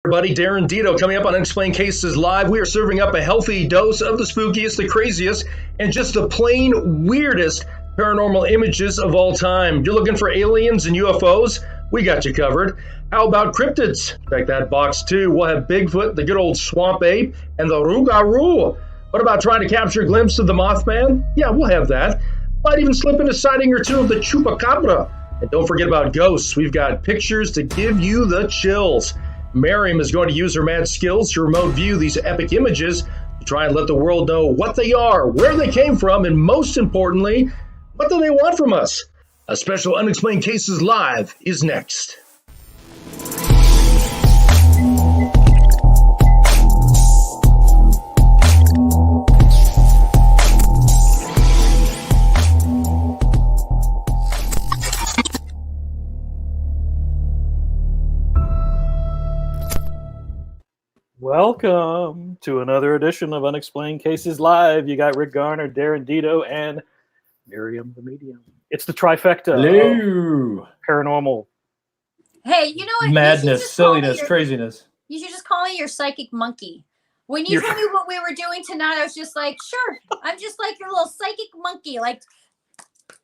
Everybody, Darren, Dedo coming up on Unexplained Cases Live. We are serving up a healthy dose of the spookiest, the craziest, and just the plain weirdest paranormal images of all time. You're looking for aliens and UFOs? We got you covered. How about cryptids? Check that box too. We'll have Bigfoot, the good old swamp ape, and the Rougarou. What about trying to capture a glimpse of the Mothman? Yeah, we'll have that. Might even slip in a sighting or two of the Chupacabra. And don't forget about ghosts. We've got pictures to give you the chills. Maryam is going to use her mad skills to remote view these epic images to try and let the world know what they are, where they came from, and most importantly, what do they want from us? A special Unexplained Cases Live is next. Welcome to another edition of Unexplained Cases Live. You got Rick Garner, Darren, Dedo, and Maryam the Medium. It's the trifecta. Hello. Paranormal. Hey, you know what? Madness, silliness, craziness. You should just call me your psychic monkey. When you told me what we were doing tonight, I was just like, sure. I'm just like your little psychic monkey. Like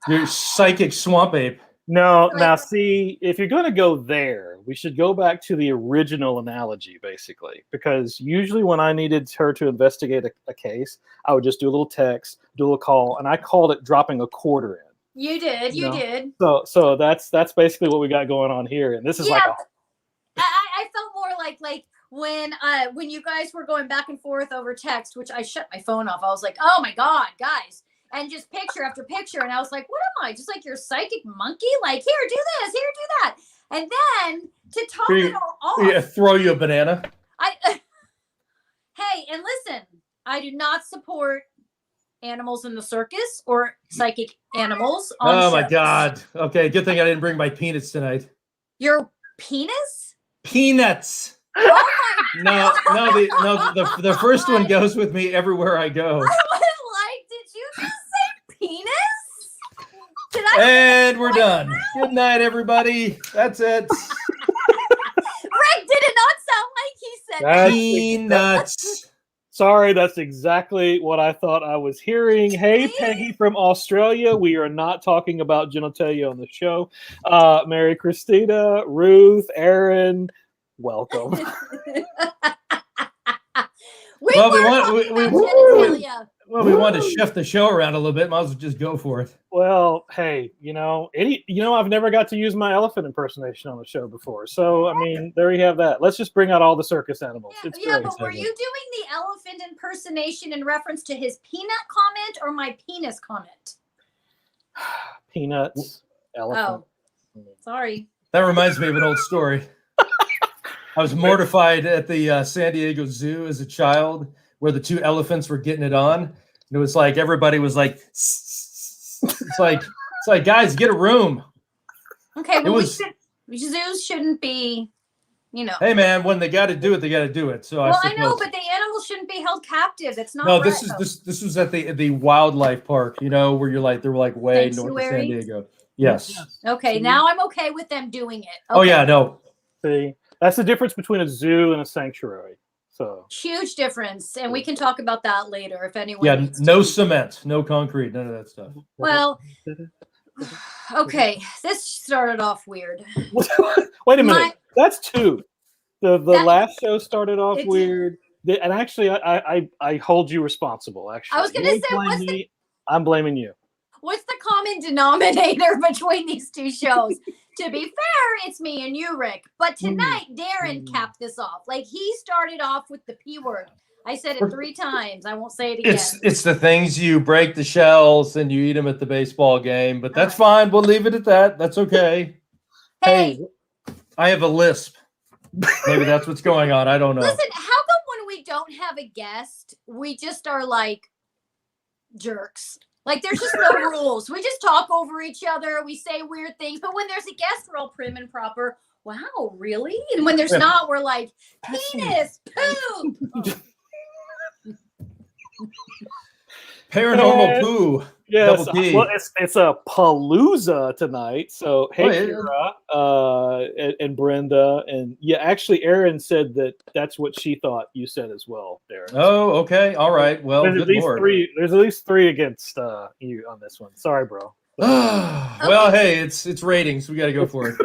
Your psychic swamp ape. No, now see, if you're going to go there, we should go back to the original analogy, basically. Because usually when I needed her to investigate a case, I would just do a little text, do a little call, and I called it dropping a quarter in. you did. You did. So that's basically what we got going on here. And this is I felt more like when you guys were going back and forth over text, which I shut my phone off. I was like, oh my God, guys. And just picture after picture. And I was like, what am I? Just like your psychic monkey? Like, here, do this, here, do that. And then to top it all off. Yeah, throw you a banana. Hey, and listen, I do not support animals in the circus or psychic animals on Oh my shows. God. Okay, good thing I didn't bring my peanuts tonight. Your penis? Peanuts. Oh my The first one goes with me everywhere I go. I was like, did you just say penis? Did I And we're done. Good night, everybody. That's it. Rick, did it not sound like he said That's- Peanuts. Sorry, that's exactly what I thought I was hearing. Hey, Peggy from Australia. We are not talking about genitalia on the show. Mary Christina, Ruth, Aaron, welcome. We wanted to shift the show around a little bit. Might as well just go for it. Well, hey, I've never got to use my elephant impersonation on the show before. So, I mean, there you have that. Let's just bring out all the circus animals. Yeah, It's yeah, great. but were you doing the elephant impersonation in reference to his peanut comment or my penis comment? Peanuts, elephant. Oh, sorry. That reminds me of an old story. I was mortified at the San Diego Zoo as a child, where the two elephants were getting it on. And it was like everybody was like, it's like guys, get a room. Okay, well, zoos shouldn't be, Hey man, when they got to do it, they got to do it. So well, I know, but the animals shouldn't be held captive. That's not. No, right, this was at the wildlife park, where they were like way north of San Diego. Yes. Okay, now I'm okay with them doing it. Okay. Oh yeah, no. See, that's the difference between a zoo and a sanctuary. So huge difference, and we can talk about that later if anyone. Yeah, needs no to. cement, no concrete, none of that stuff. Well, okay, this started off weird. Wait a minute, that's two. The last show started off weird, and actually, I hold you responsible. Actually, I was going to say, I'm blaming you. What's the common denominator between these two shows? To be fair, it's me and you, Rick. But tonight, Darren capped this off. Like, he started off with the P word. I said it 3 times. I won't say it again. It's the things you break the shells and you eat them at the baseball game, but that's fine. We'll leave it at that. That's okay. Hey, I have a lisp. Maybe that's what's going on. I don't know. listen, how come when we don't have a guest, we just are like jerks? Like, there's just no rules. We just talk over each other. We say weird things. But when there's a guest, we're all prim and proper. Wow, really? And when there's not, we're like, penis, poop. Paranormal poo. Yes, Double P. well, it's a Palooza tonight. So hey, Oh, Kira, and Brenda, and yeah, actually, Erin said that's what she thought you said as well, Darren. Oh, okay. All right. Well, There's good at least Lord. three. There's at least three against you on this one. Sorry, bro. Well, hey, it's ratings. We got to go for it.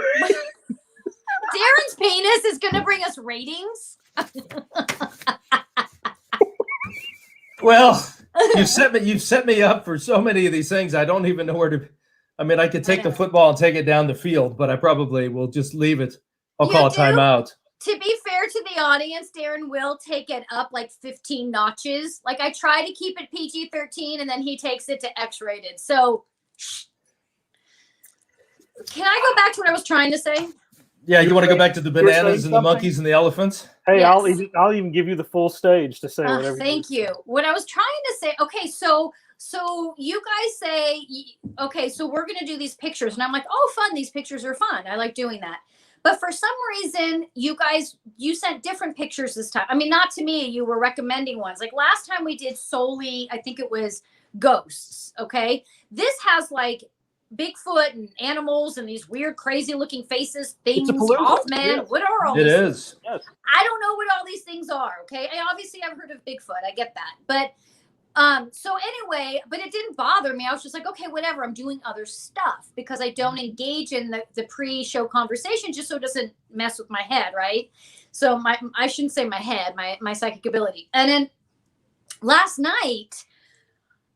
Darren's penis is going to bring us ratings. Well, you've set me up for so many of these things. I don't even know where to. I mean, I could take the football and take it down the field, but I probably will just leave it. I'll call a timeout. To be fair to the audience, Darren will take it up like 15 notches. Like I try to keep it PG-13, and then he takes it to X-rated. So, can I go back to what I was trying to say? Yeah, you want to go back to the bananas and the monkeys and the elephants? Hey, Yes. I'll even give you the full stage to say whatever. Thank you. What I was trying to say, okay, so you guys say, okay, so we're going to do these pictures. And I'm like, oh, fun. These pictures are fun. I like doing that. But for some reason, you sent different pictures this time. I mean, not to me, you were recommending ones. Like last time we did solely, I think it was ghosts. Okay. This has like Bigfoot and animals and these weird, crazy looking faces, things, Mothman. Yes. What are all It these is. things? I don't know what all these things are. Okay. Obviously I've heard of Bigfoot. I get that. But so anyway, but it didn't bother me. I was just like, okay, whatever. I'm doing other stuff because I don't engage in the pre-show conversation just so it doesn't mess with my head, right? So I shouldn't say my head, my psychic ability. And then last night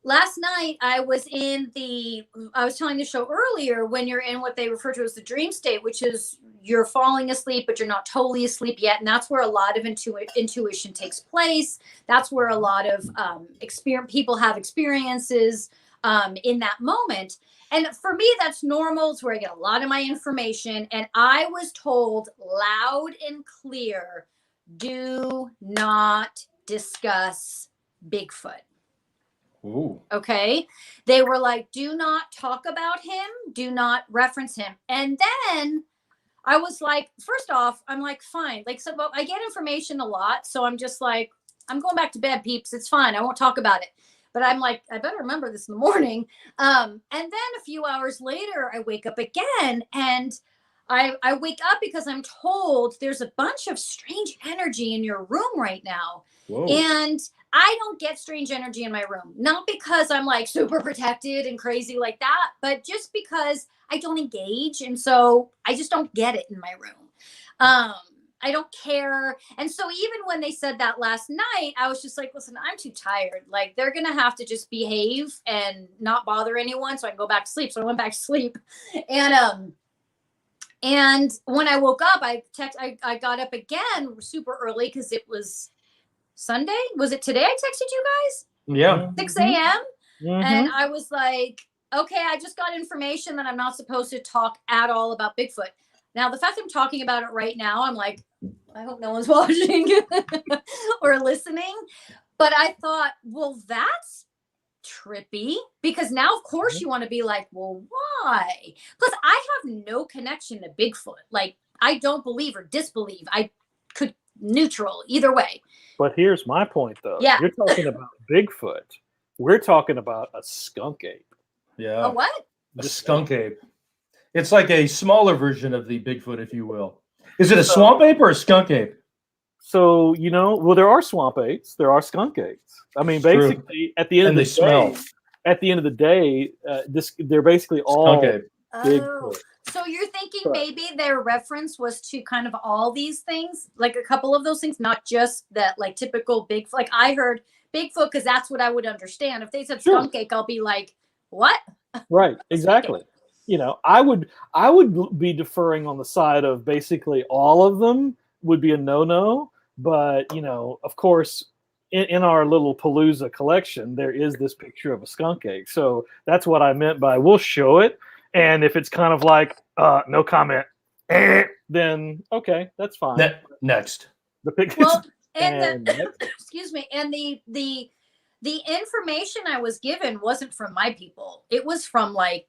I was telling the show earlier, when you're in what they refer to as the dream state, which is you're falling asleep, but you're not totally asleep yet. And that's where a lot of intuition takes place. That's where a lot of people have experiences in that moment. And for me, that's normal. It's where I get a lot of my information. And I was told loud and clear, do not discuss Bigfoot. Ooh. Okay. They were like, do not talk about him. Do not reference him. And then I was like, first off, I'm like, fine. Like, so but I get information a lot. So I'm just like, I'm going back to bed, peeps. It's fine. I won't talk about it. But I'm like, I better remember this in the morning. And then a few hours later, I wake up again. And I wake up because I'm told there's a bunch of strange energy in your room right now. Whoa. And I don't get strange energy in my room, not because I'm like super protected and crazy like that, but just because I don't engage. And so I just don't get it in my room. I don't care. And so even when they said that last night, I was just like, listen, I'm too tired. Like they're going to have to just behave and not bother anyone so I can go back to sleep. So I went back to sleep. And when I woke up, I got up again super early because it was Sunday. Was it today I texted you guys? Yeah. 6 a.m. Mm-hmm. And I was like, okay, I just got information that I'm not supposed to talk at all about Bigfoot. Now, the fact I'm talking about it right now, I'm like, I hope no one's watching or listening. But I thought, well, that's trippy, because now, of course, you want to be like, well, why? Plus, I have no connection to Bigfoot. Like, I don't believe or disbelieve. I could neutral either way. But here's my point, though. Yeah. You're talking about Bigfoot. We're talking about a skunk ape. Yeah. A what? A skunk ape. It's like a smaller version of the Bigfoot, if you will. Is it a swamp ape or a skunk ape? So, well, there are swamp apes. There are skunk apes. I mean, basically, at the end of the day, smell. At the end of the day, they're basically all Skunk ape. Bigfoot. So you're thinking maybe their reference was to kind of all these things, like a couple of those things, not just that like typical Bigfoot. Like I heard Bigfoot because that's what I would understand. If they said skunk ape, I'll be like, what? Right, exactly. I would be deferring on the side of basically all of them would be a no-no. But, of course, in our little Palooza collection, there is this picture of a skunk ape. So that's what I meant by we'll show it. And if it's kind of like, no comment, then okay, that's fine. Next. The picture. Well, excuse me. And the information I was given wasn't from my people. It was from like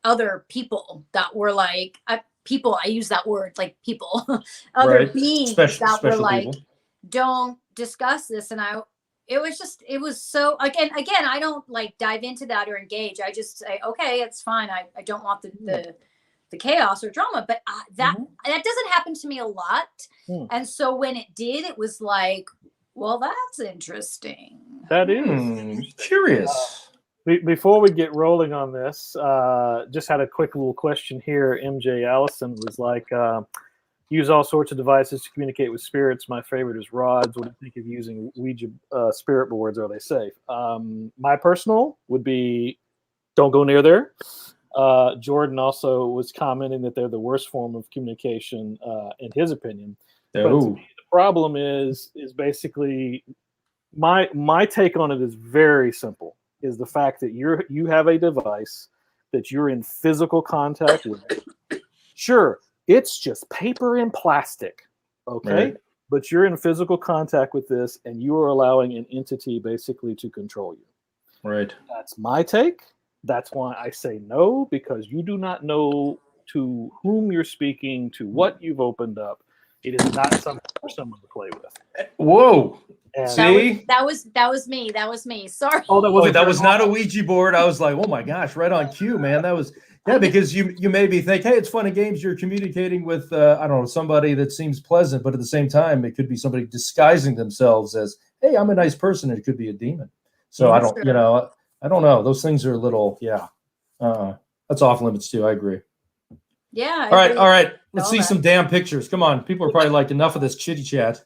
other people that were like people. I use that word like people, other beings that were like, people. Don't discuss this. And it was so, again, I don't like dive into that or engage. I just say, okay, it's fine. I don't want the chaos or drama, but that doesn't happen to me a lot. And so when it did, it was like, well, that's interesting. That is curious. Before we get rolling on this, just had a quick little question here. MJ Allison was like, use all sorts of devices to communicate with spirits. My favorite is rods. What do you think of using Ouija spirit boards? Are they safe? My personal would be, don't go near there. Jordan also was commenting that they're the worst form of communication, in his opinion. But to me, the problem is basically my take on it is very simple. Is the fact that you have a device that you're in physical contact with. Sure, it's just paper and plastic, okay? Right. But you're in physical contact with this, and you are allowing an entity basically to control you. Right. That's my take. That's why I say no, because you do not know to whom you're speaking, to what you've opened up. It is not something for someone to play with. Whoa. And see? That was me. That was me. Sorry. Oh, that was not a Ouija board. I was like, oh my gosh, right on cue, man. That was because you maybe think, hey, it's fun and games. You're communicating with I don't know, somebody that seems pleasant, but at the same time, it could be somebody disguising themselves as, hey, I'm a nice person, and it could be a demon. So I don't know. Those things are a little, that's off limits too. I agree. Yeah. All right. Let's see some damn pictures. Come on. People are probably like, enough of this chitty chat.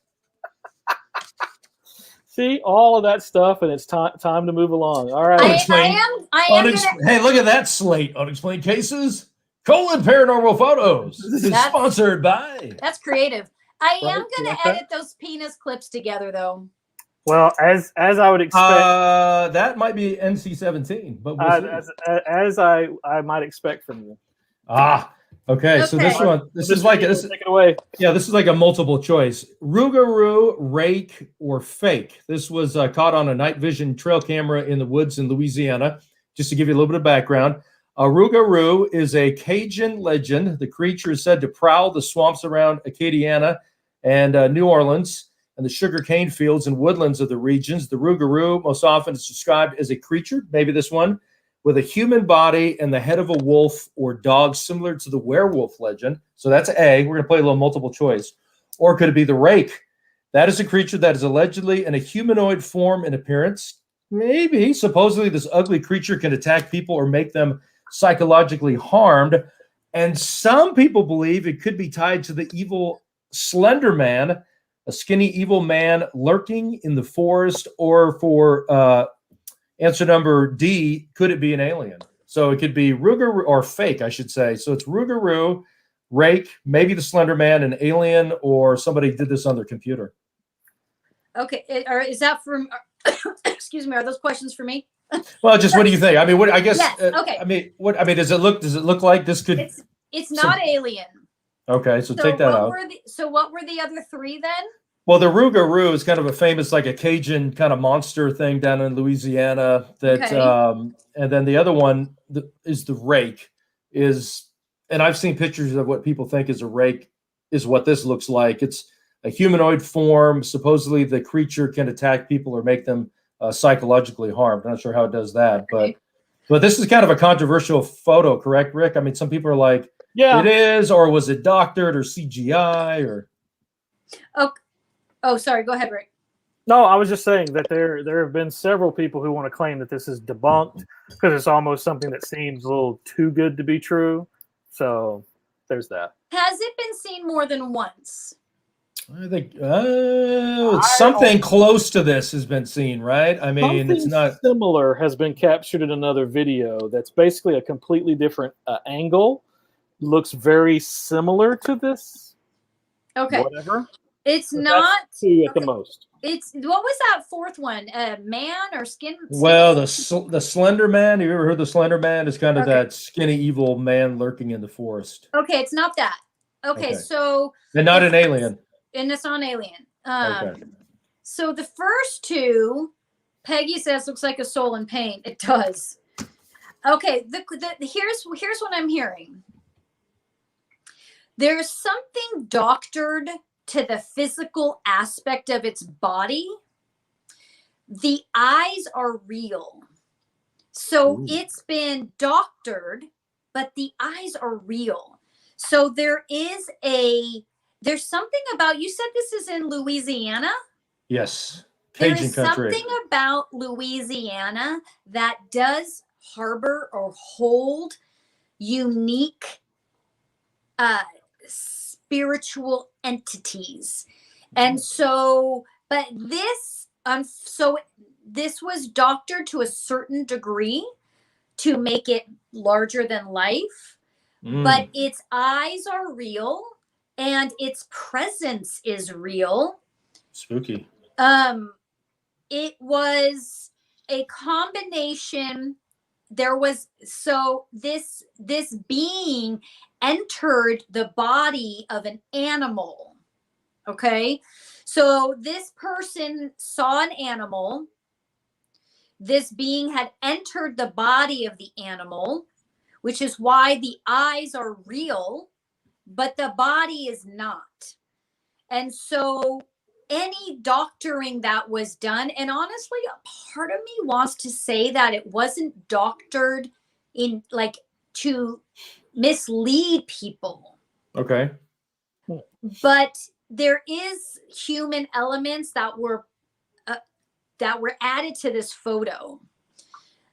See all of that stuff, and it's time to move along. All right. Hey, look at that slate. Unexplained Cases, Paranormal Photos. This is sponsored by. That's creative. I am going to edit those penis clips together, though. Well, as I would expect, that might be NC-17, but as I might expect from you. Okay. So this is like this. Take it away. Yeah, this is like a multiple choice: Rougarou, Rake, or Fake. This was caught on a night vision trail camera in the woods in Louisiana. Just to give you a little bit of background, Rougarou is a Cajun legend. The creature is said to prowl the swamps around Acadiana and New Orleans and the sugarcane fields and woodlands of the regions. The Rougarou most often is described as a creature, maybe this one, with a human body and the head of a wolf or dog, similar to the werewolf legend. So that's A. We're going to play a little multiple choice. Or could it be the Rake? That is a creature that is allegedly in a humanoid form in appearance. Maybe. Supposedly, this ugly creature can attack people or make them psychologically harmed. And some people believe it could be tied to the evil Slender Man, a skinny evil man lurking in the forest, or for answer number D, could it be an alien? So it could be Rougarou, or Fake, I should say. So it's Rougarou, Rake, maybe the Slender Man, an alien, or somebody did this on their computer. Okay, is that from? Excuse me. Are those questions for me? Well, just what do you think? I mean, what I guess. Yes, okay. I mean, does it look like this could? It's not alien. Okay, so take that out. What were the other three then? Well, the Rougarou is kind of a famous, like a Cajun kind of monster thing down in Louisiana. And then the other one is the Rake. And I've seen pictures of what people think is a Rake, is what this looks like. It's a humanoid form. Supposedly, the creature can attack people or make them psychologically harmed. I'm not sure how it does that, but this is kind of a controversial photo, correct, Rick? I mean, some people are like, yeah, it is, or was it doctored or CGI or? Oh, sorry. Go ahead, Rick. No, I was just saying that there have been several people who want to claim that this is debunked because it's almost something that seems a little too good to be true. So there's that. Has it been seen more than once? I think something close to this has been seen, right? I mean, it's not similar. Has been captured in another video that's basically a completely different angle. Looks very similar to this. Okay. Whatever. It's not two at the most. It's what was that fourth one? Man or skin? Well, the Slender Man. Have you ever heard the Slender Man? Is kind of that skinny evil man lurking in the forest. Okay, it's not that. Okay. So and not an alien. And it's not an alien. So the first two, Peggy says looks like a soul in pain. It does. Okay. Here's what I'm hearing. There's something doctored to the physical aspect of its body The eyes are real. So Ooh. it's been doctored, but the eyes are real. So there's something about, you said this is in Louisiana? Yes. There Cajun is country. something about Louisiana that does harbor or hold unique spiritual entities. And so, but this, so this was doctored to a certain degree to make it larger than life, but its eyes are real and its presence is real. Spooky. It was a combination. There was, so this being entered the body of an animal. Okay. So this person saw an animal. This being had entered the body of the animal, which is why the eyes are real, but the body is not. And so any doctoring that was done, and honestly, a part of me wants to say that it wasn't doctored in like to mislead people. Okay. But there is human elements that were added to this photo.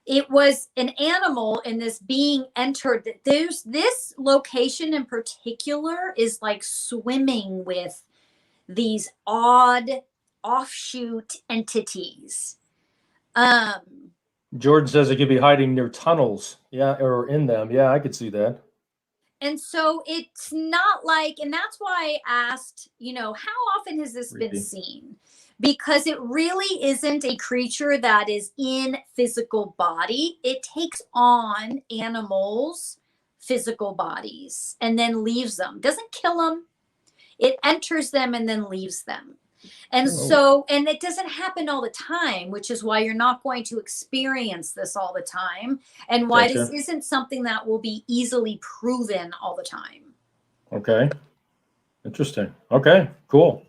It was an animal, and this being entered. There's this location in particular is like swimming with these odd offshoot entities. Jordan says it could be hiding near tunnels. Yeah, or in them. Yeah, I could see that. And so it's not like, and that's why I asked, how often has this been seen? Because it really isn't a creature that is in physical body. It takes on animals' physical bodies and then leaves them. Doesn't kill them. It enters them and then leaves them. And so, and it doesn't happen all the time, which is why you're not going to experience this all the time, and why this isn't something that will be easily proven all the time. Okay. Interesting. Okay, cool.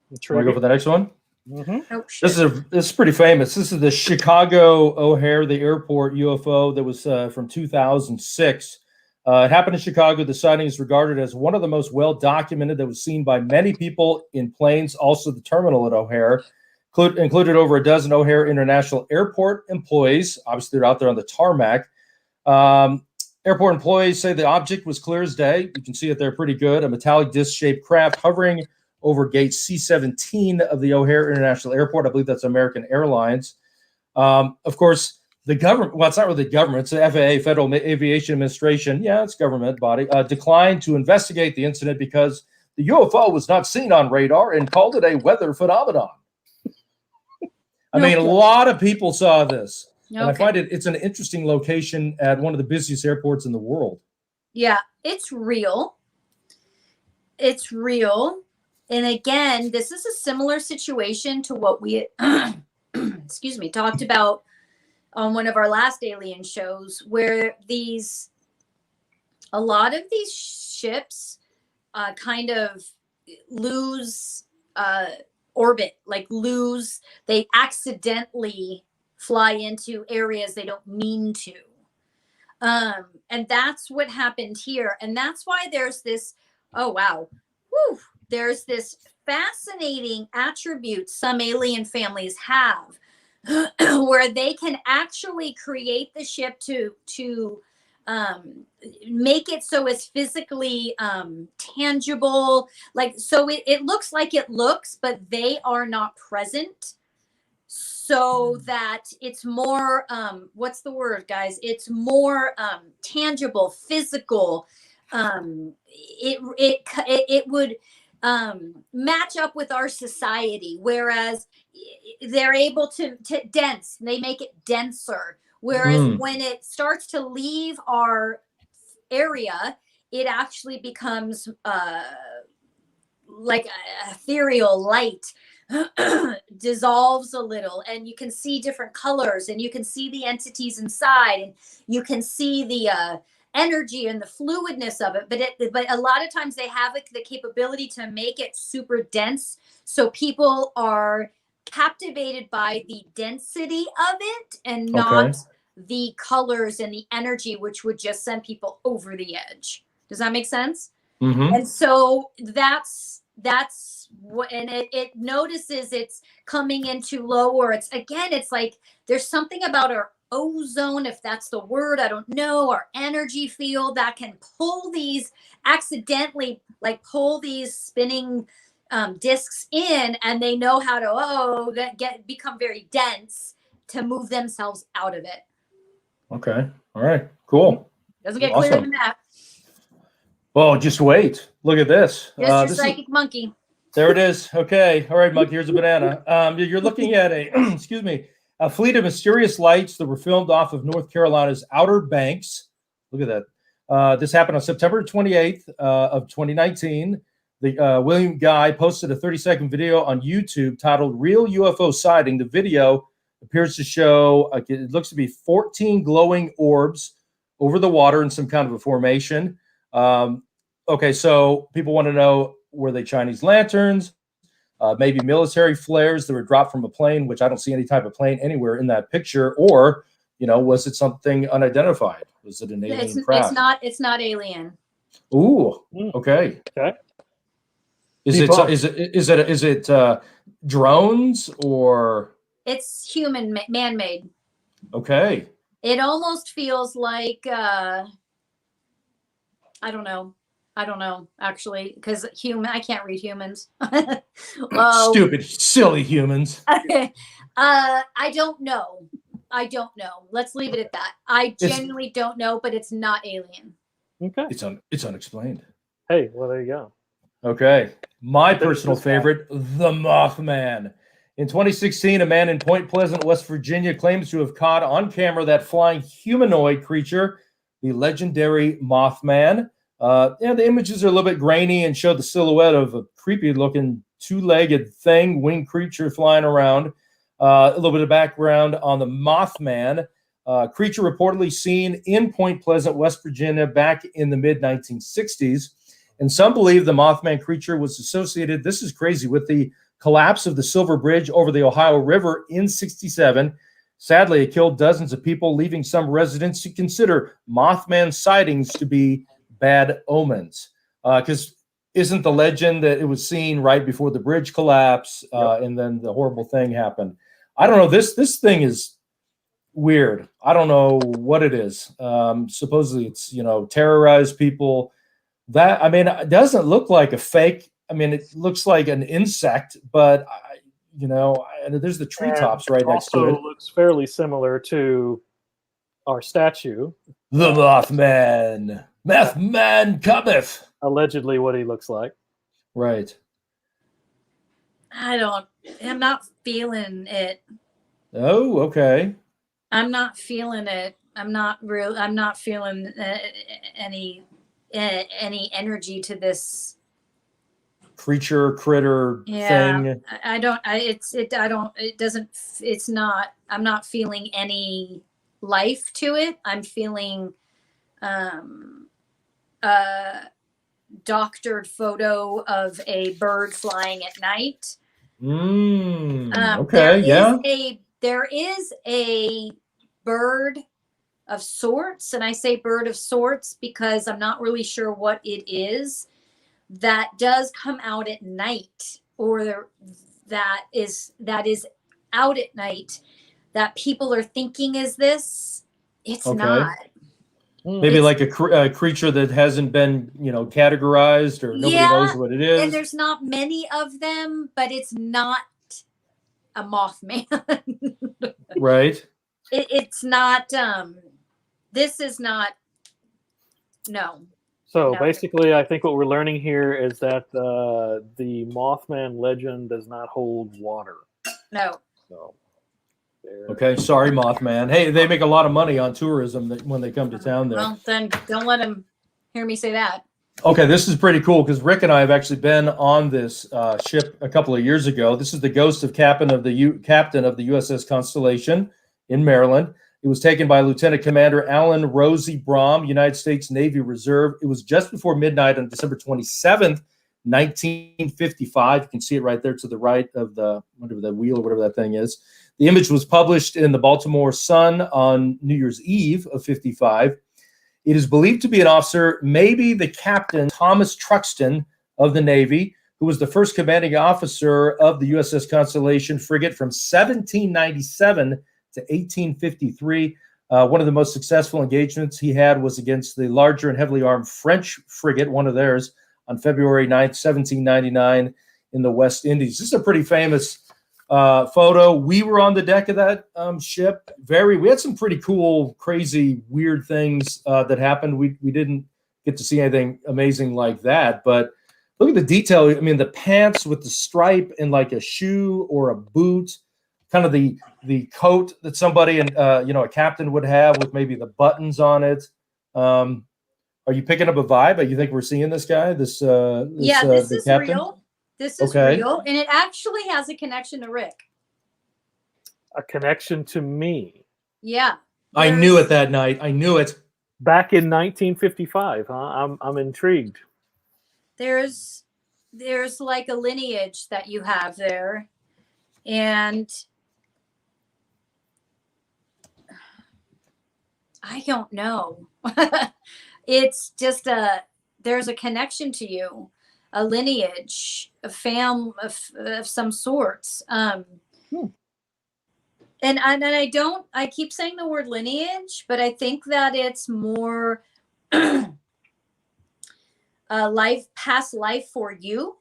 Want to go for the next one? Mm-hmm. Oh, shit. This is pretty famous. This is the Chicago O'Hare, the Airport UFO that was from 2006. It happened in Chicago. The sighting is regarded as one of the most well-documented that was seen by many people in planes. Also, the terminal at O'Hare included over a dozen O'Hare International Airport employees. Obviously, they're out there on the tarmac. Airport employees say the object was clear as day. You can see it there pretty good. A metallic disc-shaped craft hovering over gate C-17 of the O'Hare International Airport. I believe that's American Airlines. Of course, the government, well, it's not really the government, it's the FAA, Federal Aviation Administration, yeah, it's government body, declined to investigate the incident because the UFO was not seen on radar and called it a weather phenomenon. I mean, a lot of people saw this. And I find it's an interesting location at one of the busiest airports in the world. Yeah, it's real. It's real. And again, this is a similar situation to what we, talked about on one of our last alien shows, where a lot of these ships kind of lose orbit, they accidentally fly into areas they don't mean to. And that's what happened here. And that's why there's this, there's this fascinating attribute some alien families have where they can actually create the ship to make it so it's physically tangible, so it looks like it looks, but they are not present, so that it's more what's the word, guys? It's more tangible, physical. It would match up with our society, whereas they're able to dense, they make it denser, whereas when it starts to leave our area, it actually becomes like a ethereal light, dissolves a little, and you can see different colors, and you can see the entities inside, and you can see the energy and the fluidness of it, but a lot of times they have the capability to make it super dense, so people captivated by the density of it and not the colors and the energy, which would just send people over the edge. Does that make sense? Mm-hmm. And so that's what, and it notices it's coming into low, or it's like there's something about our ozone, if that's the word, I don't know, our energy field that can pull these accidentally, like pull these spinning discs in, and they know how to become very dense to move themselves out of it. Okay. All right. Cool. Doesn't get clearer than that. Well, just wait. Look at this. Just your psychic monkey. There it is. Okay. All right, monkey. Here's a banana. You're looking at a excuse me, a fleet of mysterious lights that were filmed off of North Carolina's Outer Banks. Look at that. This happened on September 28th of 2019. The William Guy posted a 30-second video on YouTube titled "Real UFO Sighting." The video appears to show it looks to be 14 glowing orbs over the water in some kind of a formation. Okay, so people want to know, were they Chinese lanterns? Maybe military flares that were dropped from a plane, which I don't see any type of plane anywhere in that picture, or was it something unidentified? Was it an alien craft? It's not alien. Ooh, okay. Okay. Is it drones or? It's human, man-made. Okay. It almost feels like I don't know actually, because I can't read humans. Stupid, silly humans. I don't know. Let's leave it at that. I genuinely don't know, but it's not alien. Okay. It's unexplained. Hey, well, there you go. Okay. My personal favorite, the Mothman. In 2016, a man in Point Pleasant, West Virginia, claims to have caught on camera that flying humanoid creature, the legendary Mothman. The images are a little bit grainy and show the silhouette of a creepy-looking two-legged thing, winged creature flying around. A little bit of background on the Mothman. Creature reportedly seen in Point Pleasant, West Virginia, back in the mid-1960s. And some believe the Mothman creature was associated, this is crazy, with the collapse of the Silver Bridge over the Ohio River in '67. Sadly, it killed dozens of people, leaving some residents to consider Mothman sightings to be bad omens. Because isn't the legend that it was seen right before the bridge collapse, and then the horrible thing happened? I don't know. This thing is weird. I don't know what it is. Supposedly it's, terrorized people. It doesn't look like a fake. It looks like an insect, but there's the treetops right next to it. Also looks fairly similar to our statue. The Mothman. Mothman cometh. Allegedly what he looks like. Right. I'm not feeling it. Oh, okay. I'm not feeling it. I'm not feeling any energy to this creature, critter thing. I'm not feeling any life to it. I'm feeling doctored photo of a bird flying at night. Okay, there is a bird of sorts, and I say bird of sorts because I'm not really sure what it is, that does come out at night, or that is out at night, that people are thinking is this. It's not. Maybe like a creature that hasn't been, categorized, or nobody knows what it is. And there's not many of them, but it's not a Mothman. Right. It's not. This is not. No. So basically, I think what we're learning here is that the Mothman legend does not hold water. No. So. Okay, sorry, Mothman. Hey, they make a lot of money on tourism when they come to town there. Well, then don't let them hear me say that. Okay, this is pretty cool because Rick and I have actually been on this ship a couple of years ago. This is the ghost of captain of the USS Constellation in Maryland. It was taken by Lieutenant Commander Alan Rosee Brougham, United States Navy Reserve. It was just before midnight on December 27th, 1955. You can see it right there to the right of the wheel or whatever that thing is. The image was published in the Baltimore Sun on New Year's Eve of 55. It is believed to be an officer, maybe the captain, Thomas Truxton of the Navy, who was the first commanding officer of the USS Constellation frigate from 1797 to 1853. One of the most successful engagements he had was against the larger and heavily armed French frigate, one of theirs, on February 9th, 1799 in the West Indies. This is a pretty famous photo. We were on the deck of that ship. We had some pretty cool, crazy, weird things that happened. We didn't get to see anything amazing like that, but look at the detail. I mean, the pants with the stripe and like a shoe or a boot, kind of the coat that somebody and a captain would have with maybe the buttons on it. Are you picking up a vibe? You think we're seeing this guy? This is captain? Real. This is real, and it actually has a connection to Rick. A connection to me. Yeah. I knew it that night. I knew it. Back in 1955, huh? I'm intrigued. There's like a lineage that you have there, and I don't know. It's just there's a connection to you, a lineage, a fam of some sorts. And I keep saying the word lineage, but I think that it's more past life for you,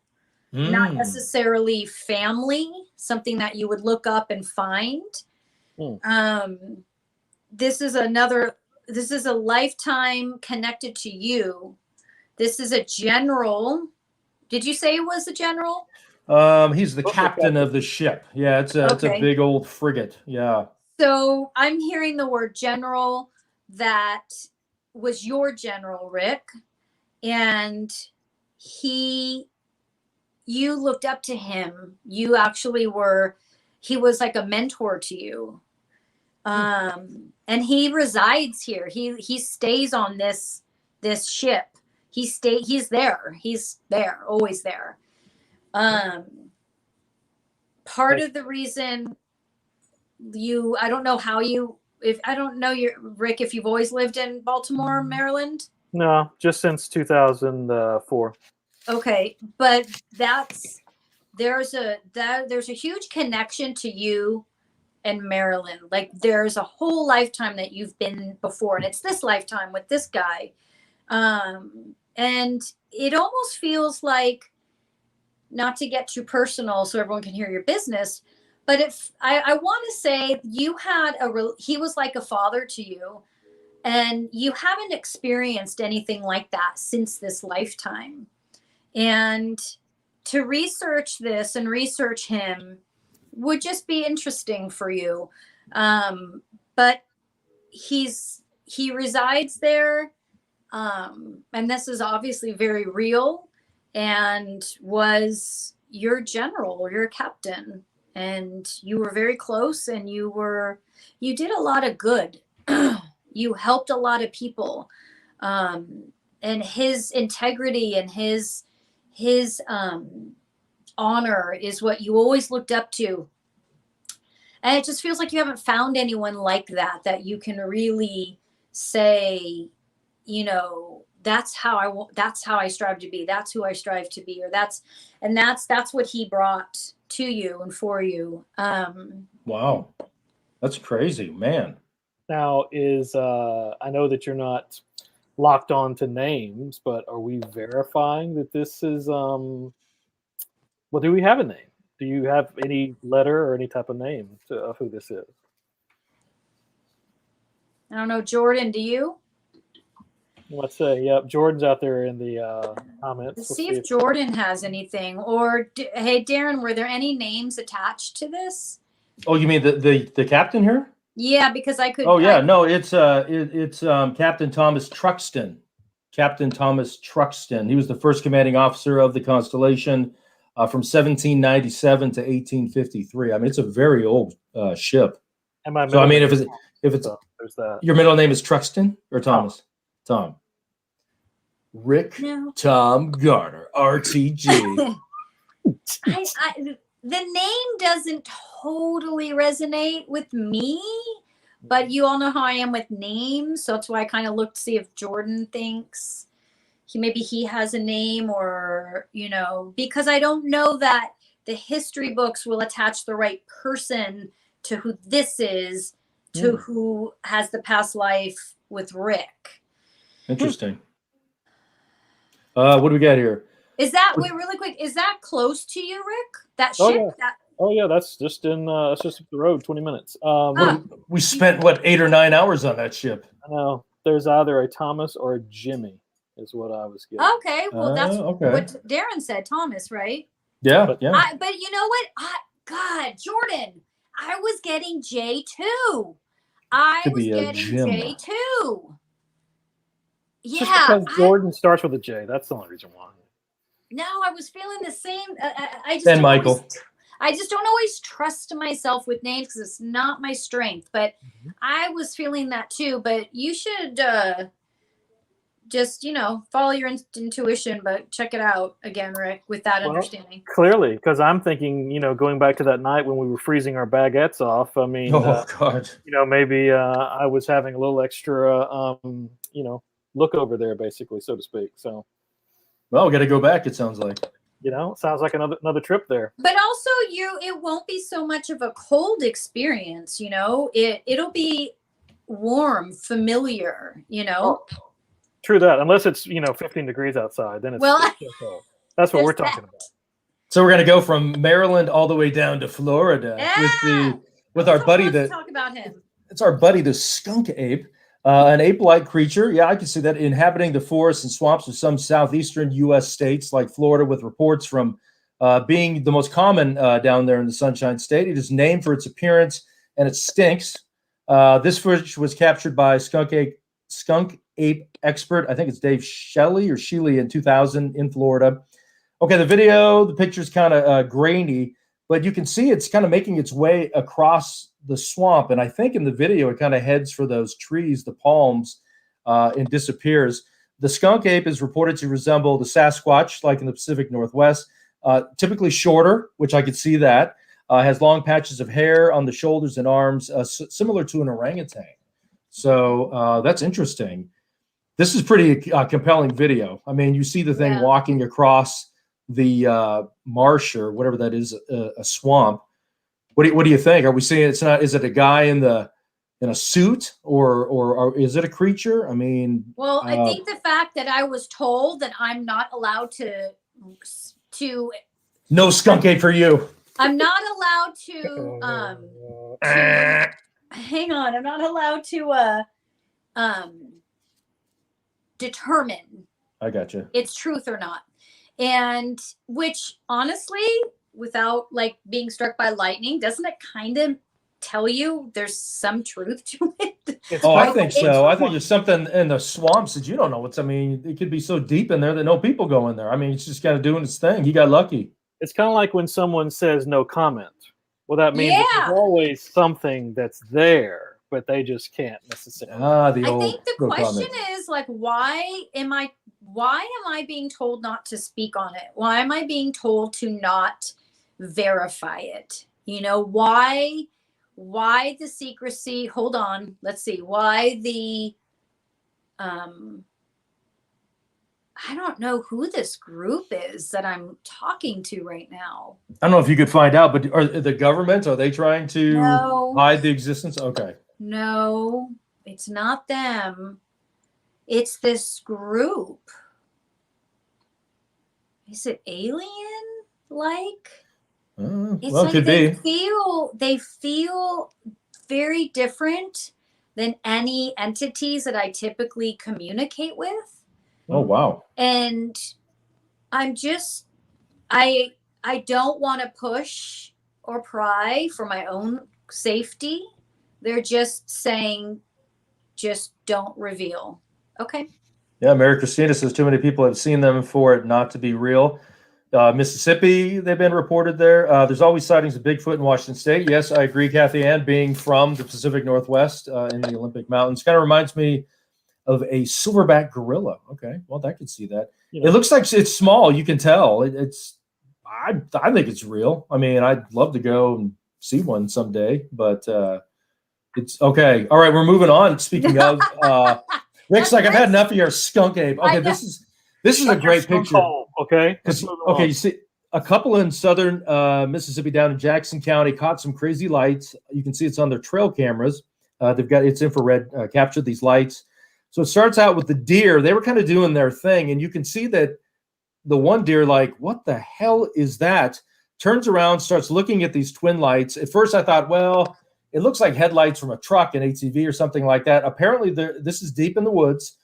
not necessarily family, something that you would look up and find. This is a lifetime connected to you. This is a general. Did you say it was a general? He's the captain of the ship. Yeah, it's a big old frigate. Yeah. So I'm hearing the word general. That was your general, Rick, and you looked up to him. You actually he was like a mentor to you. And he resides here. He stays on this ship. He's there. He's there, always there. Part of the reason I don't know Rick, if you've always lived in Baltimore, Maryland. No, just since 2004. Okay, but there's a huge connection to you and Maryland. Like there's a whole lifetime that you've been before, and it's this lifetime with this guy. And it almost feels like, not to get too personal so everyone can hear your business, but if I want to say he was like a father to you, and you haven't experienced anything like that since this lifetime. And to research this and research him would just be interesting for you. But he resides there. And this is obviously very real, and was your general or your captain, and you were very close, and you did a lot of good. You helped a lot of people. And his integrity and his honor is what you always looked up to. And it just feels like you haven't found anyone like that you can really say, that's how I strive to be. That's who I strive to be, or that's what he brought to you and for you. Wow. That's crazy, man. Now I know that you're not locked on to names, but are we verifying that this is, do we have a name? Do you have any letter or any type of name of who this is? I don't know. Jordan, do you? Let's say, yep. Jordan's out there in the comments. Let's see if Jordan has anything. Or, hey, Darren, were there any names attached to this? Oh, you mean the captain here? Yeah, because I could. Oh yeah, no, it's Captain Thomas Truxton. Captain Thomas Truxton. He was the first commanding officer of the Constellation from 1797 to 1853. I mean, it's a very old ship. And my so I mean, if it's there's that. Your middle name is Truxton or Thomas? Tom. Rick No. Tom Garner, RTG. The name doesn't totally resonate with me, but you all know how I am with names, so that's why I kind of looked to see if Jordan thinks maybe he has a name, or because I don't know that the history books will attach the right person to who this is, to who has the past life with Rick. Interesting. What do we got here? Is that really quick? Is that close to you, Rick? That ship? Oh, yeah. Oh yeah, that's just that's just up the road, 20 minutes. We spent 8 or 9 hours on that ship. I know. There's either a Thomas or a Jimmy, is what I was getting. Okay, well that's what Darren said. Thomas, right? Yeah, but you know what? God, Jordan, I was getting J too. I was getting J too. Yeah, just because Jordan starts with a J. That's the only reason why. No, I was feeling the same. And Michael. I just don't always trust myself with names because it's not my strength. But I was feeling that too. But you should just, follow your intuition, but check it out again, Rick, with that understanding. Clearly, because I'm thinking, going back to that night when we were freezing our baguettes off. I mean, God. Maybe I was having a little extra, look over there, basically, so to speak. So, well, we got to go back. It sounds like. Sounds like another trip there. But also, it won't be so much of a cold experience. It'll be warm, familiar. Oh, true that. Unless it's 15 degrees outside, then it's cold. That's what we're talking about. So we're gonna go from Maryland all the way down to Florida with our buddy. Talk about him. It's our buddy, the skunk ape. An ape-like creature, I can see that, inhabiting the forests and swamps of some southeastern U.S. states like Florida, with reports from being the most common down there in the Sunshine State. It is named for its appearance, and it stinks. This footage was captured by Skunk Ape expert, I think it's Dave Shelley in 2000 in Florida. Okay, the picture's kind of grainy, but you can see it's kind of making its way across the swamp, and I think in the video it kind of heads for those trees, the palms, and disappears. The skunk ape is reported to resemble the Sasquatch, like in the Pacific Northwest, typically shorter, which I could see that, has long patches of hair on the shoulders and arms, similar to an orangutan. So that's interesting. This is pretty compelling video. I mean, you see the thing walking across the marsh or whatever that is, a swamp. What do you think? Are we seeing it's not? Is it a guy in a suit, or is it a creature? I mean, well, I think the fact that I was told that I'm not allowed to no skunk ape for you. I'm not allowed to hang on. I'm not allowed to determine. I gotcha. It's truth or not, and which honestly, without being struck by lightning, doesn't it kind of tell you there's some truth to it? I think so. I think there's something in the swamps that you don't know. It could be so deep in there that no people go in there. I mean, it's just kind of doing its thing. He got lucky. It's kind of like when someone says no comment. Well, that means there's always something that's there, but they just can't necessarily. I think the question is why am I being told not to speak on it? Why am I being told to not verify it? Why the secrecy? Hold on, let's see. Why the I don't know who this group is that I'm talking to right now. I don't know if you could find out, but are the government, are they trying to hide the existence? Okay. No, it's not them. It's this group. Is it alien-like? It could be. They feel very different than any entities that I typically communicate with. Oh, wow. And I'm just, I don't want to push or pry for my own safety. They're just saying, just don't reveal. Okay. Yeah, Mary Christina says too many people have seen them for it not to be real. Mississippi, they've been reported there. There's always sightings of Bigfoot in Washington State. Yes, I agree, Kathy Ann, being from the Pacific Northwest in the Olympic Mountains. Kind of reminds me of a silverback gorilla. Okay, well, I could see that. You know, It looks like it's small. You can tell. I think it's real. I mean, I'd love to go and see one someday, but it's okay. All right, we're moving on. Speaking of, Rick's like, I've had enough of your skunk ape. Okay, this is a great picture. Okay. Okay, you see a couple in southern Mississippi down in Jackson County caught some crazy lights. You can see it's on their trail cameras. They've got it's infrared captured these lights. So it starts out with the deer. They were kind of doing their thing, and you can see that the one deer, like, what the hell is that? Turns around, starts looking at these twin lights. At first, I thought, well, it looks like headlights from a truck, an ATV or something like that. Apparently, this is deep in the woods.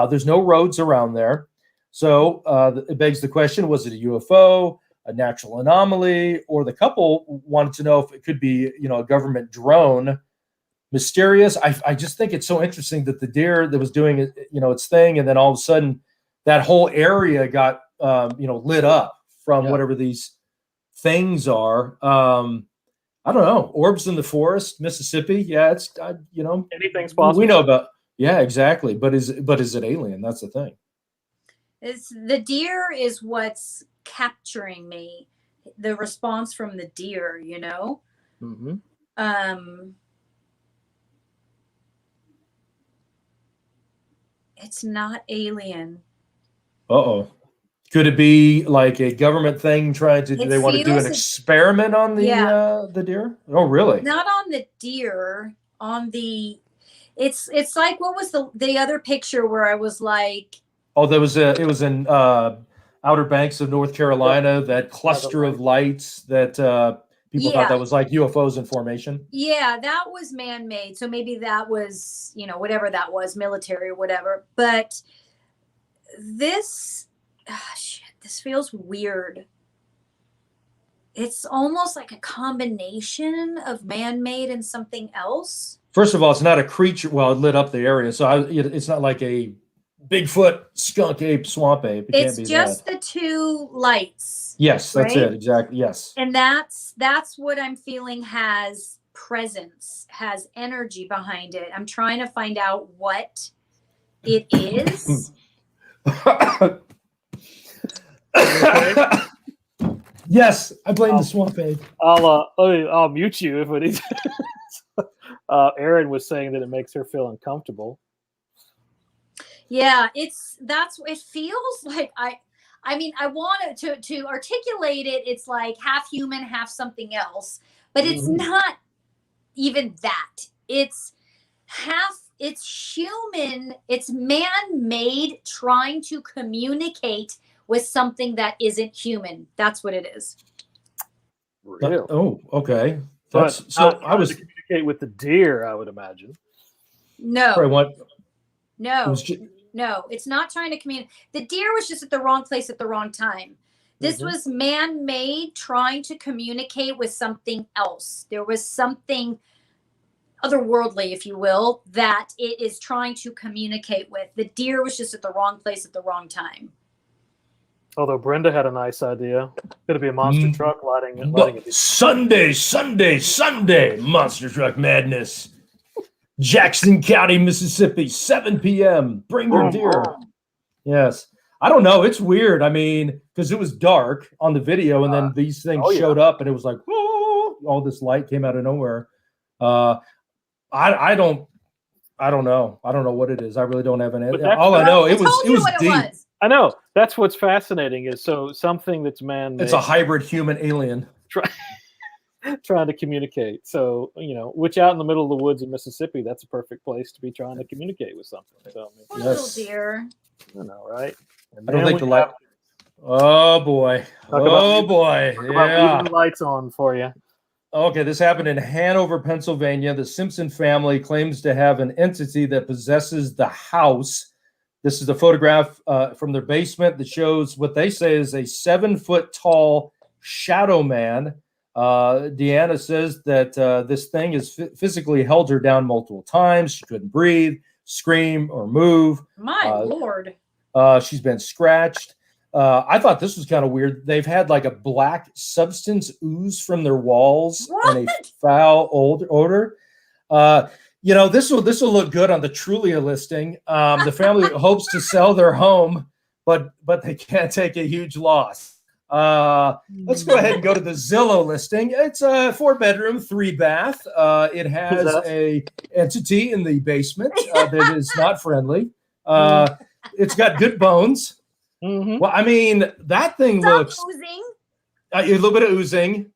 There's no roads around there. So it begs the question, was it a UFO, a natural anomaly, or the couple wanted to know if it could be, a government drone? Mysterious. I just think it's so interesting that the deer that was doing it, its thing, and then all of a sudden that whole area got, lit up from whatever these things are. I don't know. Orbs in the forest, Mississippi. Yeah, it's anything's possible. We know about. Yeah, exactly. But is it alien? That's the thing. It's the deer is what's capturing me. The response from the deer, Mm-hmm. It's not alien. Uh-oh. Could it be like a government thing trying to? Do they want to do an experiment on the deer? Oh, really? Not on the deer. On the, it's like, what was the other picture where I was like? Oh, it was in Outer Banks of North Carolina. That cluster of lights that people thought that was like UFOs in formation. Yeah, that was man-made. So maybe that was whatever that was, military or whatever. But this. This feels weird. It's almost like a combination of man-made and something else. First of all, it's not a creature. Well, it lit up the area, so it's not like a Bigfoot, skunk ape, swamp ape. It's just the two lights. Yes, that's it. Exactly. Yes. And that's what I'm feeling has presence, has energy behind it. I'm trying to find out what it is. Yes, I blame the swamp ape. I'll mute you if it is. Erin was saying that it makes her feel uncomfortable. Yeah, it feels like I wanted to articulate it. It's like half human, half something else, but it's not even that. It's human. It's man-made, trying to communicate with something that isn't human. That's what it is. Really? Oh, okay. So I was to communicate with the deer, I would imagine. No. Sorry, what? No. No, it's not trying to communicate. The deer was just at the wrong place at the wrong time. This was man-made, trying to communicate with something else. There was something otherworldly, if you will, that it is trying to communicate with. The deer was just at the wrong place at the wrong time. Although Brenda had a nice idea. Could it be a monster truck lighting it? Sunday, monster truck madness. Jackson County, Mississippi, 7 p.m. Bring your deer. Yes. I don't know. It's weird. I mean, because it was dark on the video, and then these things showed up, and it was like, whoa, all this light came out of nowhere. I don't know. I don't know what it is. I really don't have an answer. All I know, it was deep. I know. That's what's fascinating is something that's man-made. It's a hybrid human alien. Trying to communicate. So, which out in the middle of the woods in Mississippi, that's a perfect place to be trying to communicate with something. So, little deer. I know, right? I don't think the light. Oh boy. Yeah. The lights on for you. Okay, this happened in Hanover, Pennsylvania. The Simpson family claims to have an entity that possesses the house. This is a photograph from their basement that shows what they say is a 7-foot tall shadow man. Deanna says that this thing has physically held her down multiple times. She couldn't breathe, scream, or move. My Lord. She's been scratched. I thought this was kind of weird. They've had like a black substance ooze from their walls and a foul odor. This will look good on the Trulia listing. The family hopes to sell their home, but they can't take a huge loss. Let's go ahead and go to the Zillow listing. It's a 4-bedroom, 3-bath. It has a entity in the basement that is not friendly. It's got good bones. Mm-hmm. Well, I mean, that thing looks oozing. A little bit of oozing.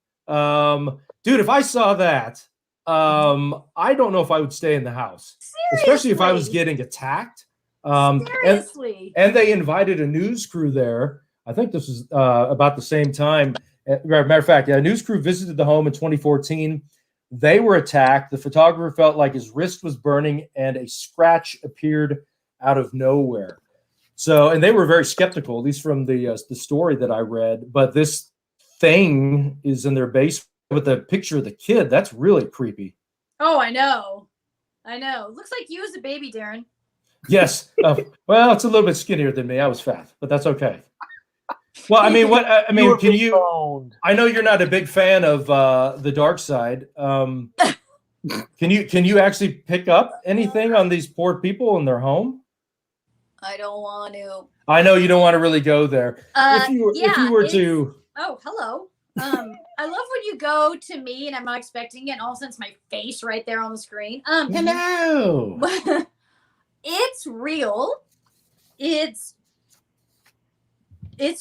Dude, if I saw that, I don't know if I would stay in the house. Seriously? Especially if I was getting attacked. Seriously. And they invited a news crew there. I think this was about the same time. Matter of fact, a news crew visited the home in 2014. They were attacked. The photographer felt like his wrist was burning and a scratch appeared out of nowhere. So, and they were very skeptical, at least from the story that I read. But this thing is in their basement with a picture of the kid. That's really creepy. Oh, I know. Looks like you as a baby, Darren. Yes. Well, it's a little bit skinnier than me. I was fat, but that's okay. Well, I mean, can you? I know you're not a big fan of the dark side. Can you actually pick up anything on these poor people in their home? I don't want to. I know you don't want to really go there. If you were to. Oh, hello. I love when you go to me and I'm not expecting it, and all of a sudden it's my face right there on the screen. Hello. It's real. It's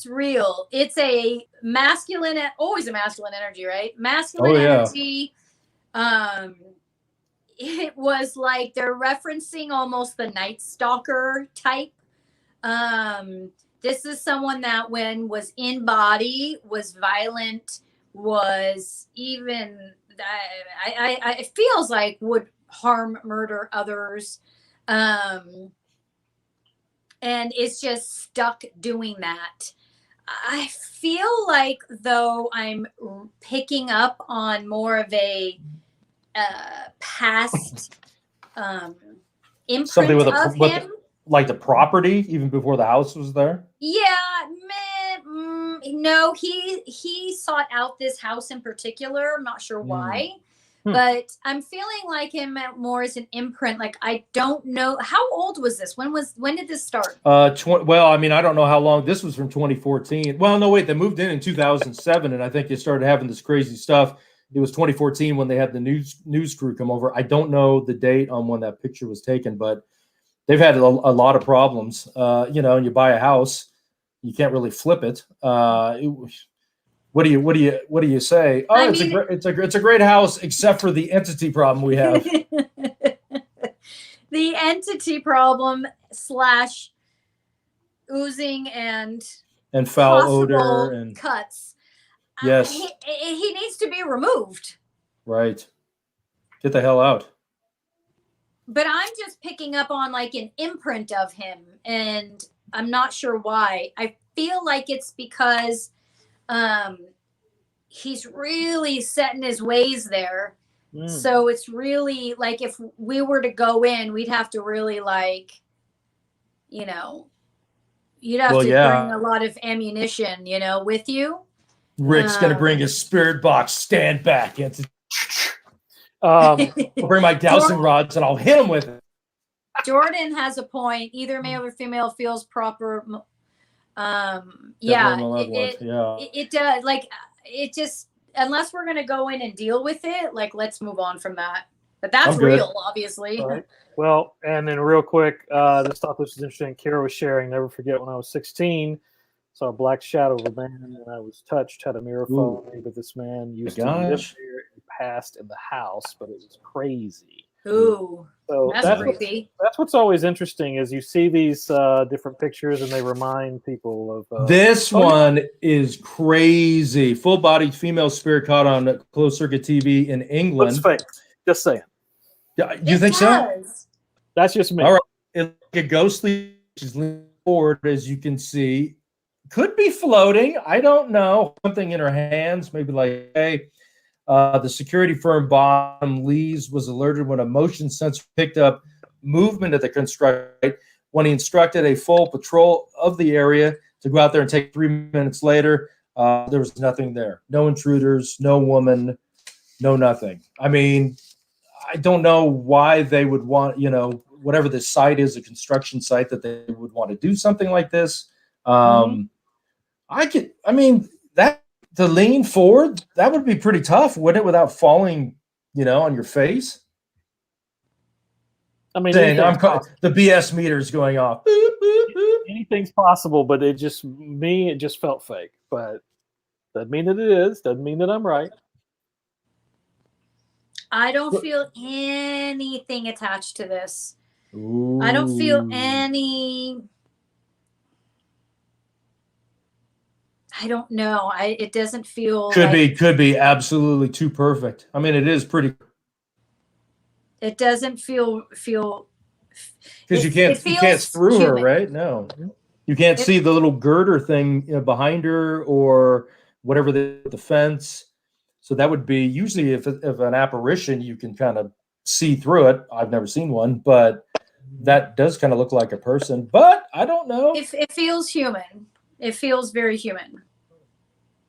real. It's a masculine, always a masculine energy, right? Masculine energy. It was like they're referencing almost the Night Stalker type. This is someone that when was in body was violent, was even it feels like would harm, murder others. And it's just stuck doing that. I feel like though I'm picking up on more of a past imprint of him. Like the property, even before the house was there? Yeah, no, he sought out this house in particular. I'm not sure why. But I'm feeling like him more as an imprint. Like, I don't know. How old was this? When did this start? Well, I mean, I don't know how long. This was from 2014. Well, no, wait. They moved in 2007, and I think they started having this crazy stuff. It was 2014 when they had the news crew come over. I don't know the date on when that picture was taken, but they've had a lot of problems. And you buy a house, you can't really flip it. What do you say? Oh, it's a great house, except for the entity problem we have. The entity problem / oozing and foul odor and cuts. Yes, he needs to be removed. Right. Get the hell out. But I'm just picking up on like an imprint of him, and I'm not sure why. I feel like it's because he's really set in his ways there. So it's really like if we were to go in, we'd have to really you'd have to bring a lot of ammunition, with you. Rick's going to bring his spirit box, stand back. I'll bring my dowsing rods and I'll hit him with it. Jordan has a point. Either male or female feels proper. It does. It just, unless we're going to go in and deal with it, let's move on from that. But that's real, obviously. Right. Well, and then real quick, this thought this was interesting. Kara was sharing, never forget when I was 16, saw a black shadow of a man and I was touched, had a mirror phone me, but this man used to live there and passed in the house, but it was crazy. Ooh, so that's creepy. That's what's always interesting is you see these different pictures and they remind people of this one is crazy. Full-bodied female spirit caught on closed circuit TV in England. Looks fake. Just saying. You think so? That's just me. All right. It's like a ghostly. She's leaning forward, as you can see. Could be floating. I don't know. Something in her hands, maybe like, hey. The security firm Brougham Lees was alerted when a motion sensor picked up movement at the construction site. When he instructed a full patrol of the area to go out there and take 3 minutes later, there was nothing there. No intruders, no woman, no nothing. I mean, I don't know why they would want, whatever the site is, a construction site, that they would want to do something like this. That to lean forward, that would be pretty tough, wouldn't it, without falling, on your face? I mean, the BS meter is going off. Boop, boop, boop. Anything's possible, but it just felt fake. But doesn't mean that it is. Doesn't mean that I'm right. I don't feel anything attached to this. Ooh. I don't feel any. I don't know. It doesn't feel. Could be absolutely too perfect. I mean, it is pretty. It doesn't feel because you can't through her, right? No, you can't see the little girder thing behind her or whatever the fence. So that would be usually if an apparition, you can kind of see through it. I've never seen one, but that does kind of look like a person. But I don't know. It feels human. It feels very human.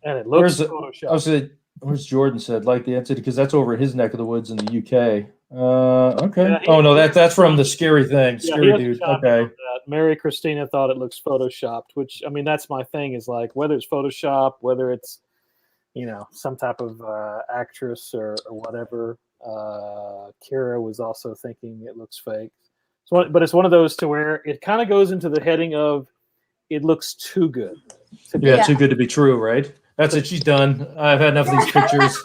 And it looks Photoshop. Where's Jordan said like the entity, because that's over his neck of the woods in the UK. Okay. Yeah, that's from the scary thing. Scary dude. Okay. Mary Christina thought it looks photoshopped, which I mean that's my thing, is like whether it's Photoshop, whether it's some type of actress or whatever. Kira was also thinking it looks fake. But it's one of those to where it kind of goes into the heading of it looks too good. Too good to be true, right? That's it. She's done. I've had enough of these pictures.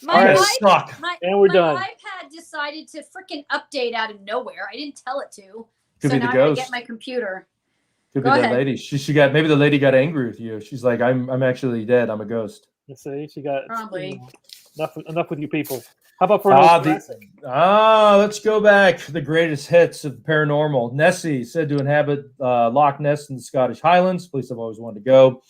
My done. iPad decided to freaking update out of nowhere. I didn't tell it to. Could so be now the ghost. I gotta get my computer. Could be that lady. Maybe the lady got angry with you. She's like, I'm actually dead. I'm a ghost. You see, she got probably enough with you people. How about for let's go back. The greatest hits of paranormal. Nessie said to inhabit Loch Ness in the Scottish Highlands. Place I've always wanted to go.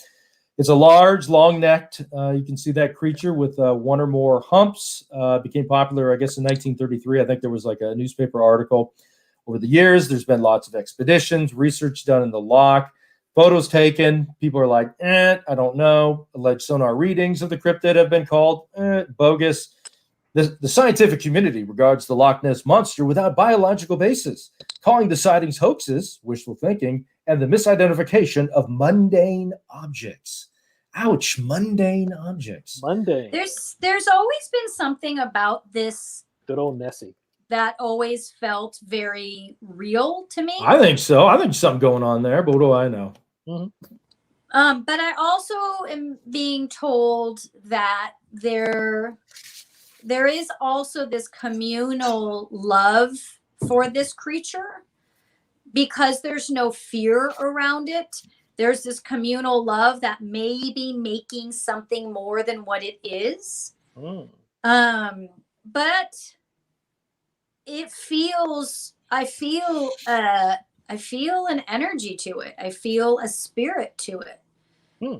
It's a large, long-necked. You can see that creature with one or more humps. Became popular, I guess, in 1933. I think there was like a newspaper article. Over the years, there's been lots of expeditions, research done in the loch, photos taken. People are like, I don't know. Alleged sonar readings of the cryptid have been called bogus. The scientific community regards the Loch Ness monster without biological basis, calling the sightings hoaxes, wishful thinking, and the misidentification of mundane objects. Ouch, mundane objects. Mundane. There's always been something about this. Good old Nessie. That always felt very real to me. I think so. I think something going on there, but what do I know? Mm-hmm. But I also am being told that there is also this communal love for this creature because there's no fear around it. There's this communal love that may be making something more than what it is. But it feels, I feel an energy to it. I feel a spirit to it.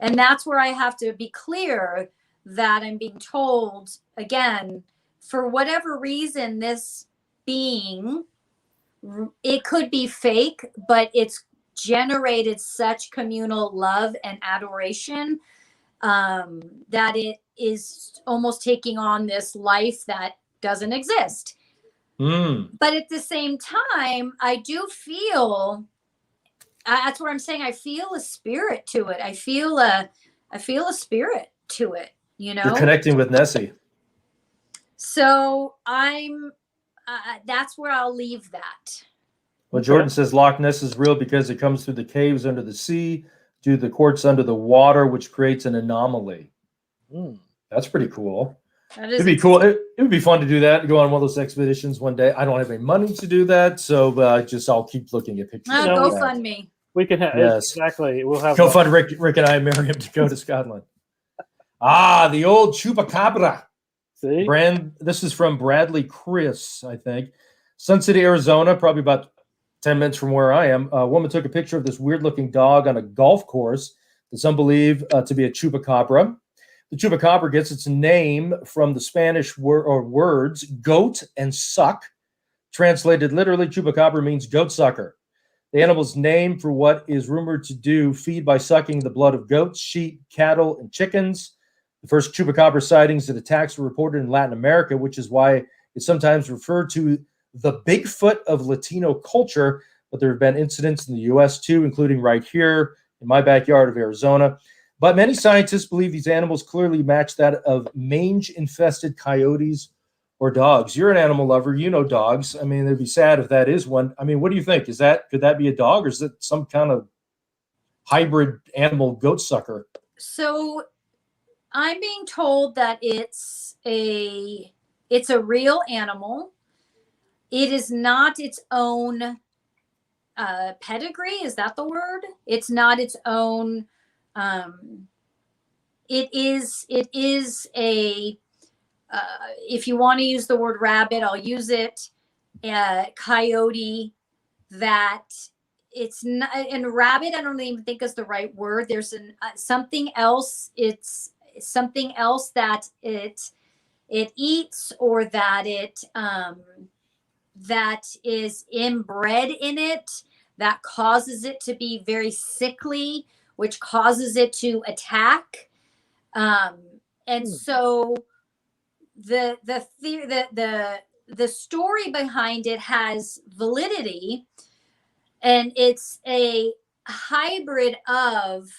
And that's where I have to be clear that I'm being told, again, for whatever reason, this being, it could be fake, but it's generated such communal love and adoration that it is almost taking on this life that doesn't exist. But at the same time, I do feel, that's what I'm saying, I feel a spirit to it. I feel a spirit to it, You're connecting with Nessie. So that's where I'll leave that. Well, Jordan says Loch Ness is real because it comes through the caves under the sea, due to the quartz under the water, which creates an anomaly. That's pretty cool. It'd be cool. It would be fun to do that. Go on one of those expeditions one day. I don't have any money to do that, so I'll keep looking at pictures. Go fund me. We can have exactly. We'll have go fund Rick and I and Maryam to go to Scotland. The old Chupacabra. See? This is from Bradley Chris, I think. Sun City, Arizona, probably about 10 minutes from where I am. A woman took a picture of this weird-looking dog on a golf course that some believe to be a Chupacabra. The Chupacabra gets its name from the Spanish words goat and suck. Translated literally, Chupacabra means goat sucker. The animal's name for what is rumored to do feed by sucking the blood of goats, sheep, cattle, and chickens. The first Chupacabra sightings and attacks were reported in Latin America, which is why is sometimes referred to the Bigfoot of Latino culture, but there have been incidents in the U.S. too, including right here in my backyard of Arizona. But many scientists believe these animals clearly match that of mange-infested coyotes or dogs. You're an animal lover, you know dogs. I mean, it'd be sad if that is one. I mean, what do you think? Could that be a dog, or is it some kind of hybrid animal goat sucker? So I'm being told that it's a real animal. It is not its own pedigree. Is that the word? It's not its own. It is a. If you want to use the word rabbit, I'll use it. Coyote. That it's not, and rabbit, I don't even think is the right word. There's something else. It's something else that it eats, or that it that is inbred in it, that causes it to be very sickly, which causes it to attack. And so the story behind it has validity, and it's a hybrid of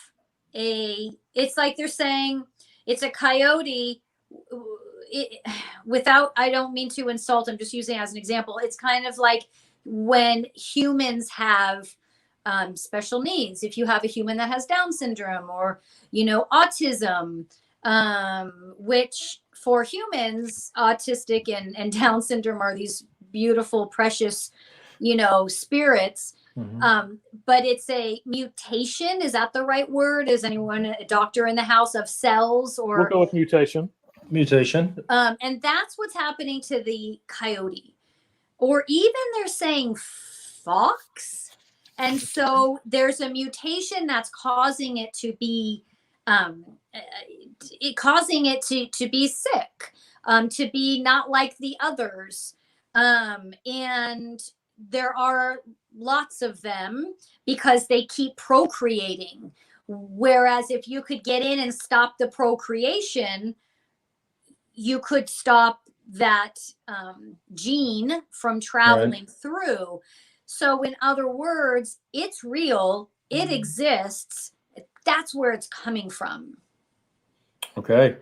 it's like they're saying it's a coyote. Without, I don't mean to insult, I'm just using it as an example. It's kind of like when humans have special needs. If you have a human that has Down syndrome or, autism, which for humans, autistic and Down syndrome are these beautiful, precious, spirits. Mm-hmm. But it's a mutation. Is that the right word? Is anyone a doctor in the house of cells? Or we'll go with mutation. And that's what's happening to the coyote, or even they're saying fox. And so there's a mutation that's causing it to be, causing it to be sick, to be not like the others. And there are lots of them because they keep procreating. Whereas if you could get in and stop the procreation, you could stop that gene from traveling through. So in other words, it's real, it exists. That's where it's coming from. Okay.